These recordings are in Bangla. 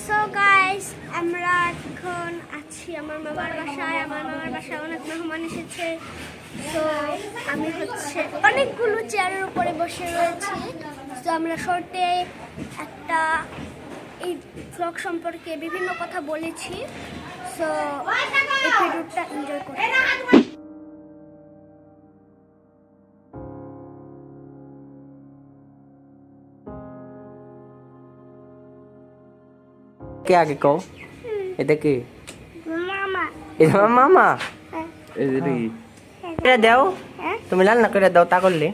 সো গাইস আমরা এখন আছি আমার মামার বাসায়। আমার মামার বাসায় অনেক মেহমান এসেছে। তো আমি অনেকগুলো চেয়ারের উপরে বসে রয়েছি। তো আমরা শর্টে একটা এই ব্লগ সম্পর্কে বিভিন্ন কথা বলেছি। সো এই ভিডিওটা এনজয় করুন। কে আগে কও এটা কি মামা এটা আমার মামা হ্যাঁ। এটা দাও হ্যাঁ তুমি রান্না করে দাও তা করলে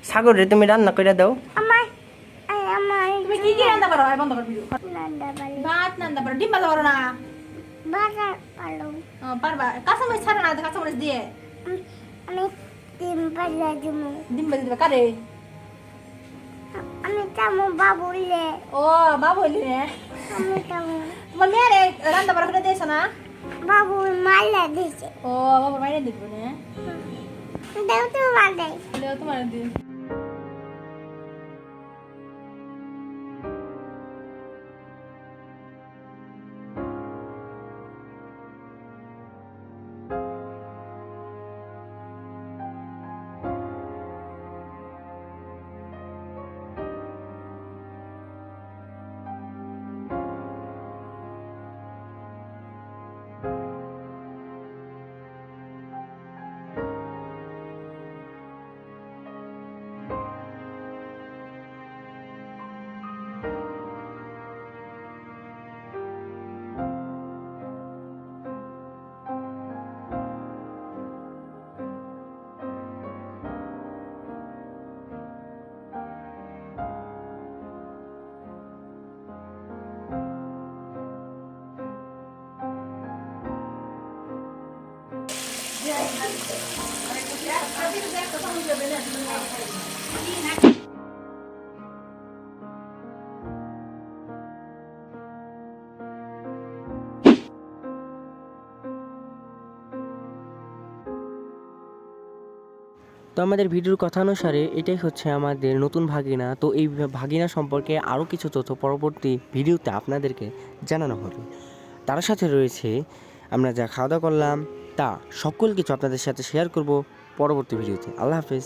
সাগর রে তুমি রান্না করে দাও আমার আমার তুমি কি কি রান্না করো? বন্ধ কর ভিডিও। নান্দা বালি ভাত রান্না করো, ডিম ভাজা করো না? বাজার পালো পারবা। কাঁচামরিচ ছাড়া না, কাঁচামরিচ দিয়ে আমি ডিম ভাজা দিব। ডিম ভাজি দিবে কারে? আমি তামো বাবুলে ও বাবু হইলি রে। আমি তামো তোমার মেয়েরে রান্না বাড়া করে দিয়েছো না? বাবু মালা দিছে ও বাবুর বাইরে দিবে না? দেও তো মালে তোমার দিন তো আমাদের ভিডিওর কথা অনুসারে এটাই হচ্ছে আমাদের নতুন ভাগিনা। তো এই ভাগিনা সম্পর্কে আরও কিছু তথ্য পরবর্তী ভিডিওতে আপনাদেরকে জানানো হবে। তার সাথে রয়েছে আমরা যা খাওয়া দাওয়া করলাম তা সকল কিছু আপনাদের সাথে শেয়ার করব পরবর্তী ভিডিওতে। আল্লাহ হাফেজ।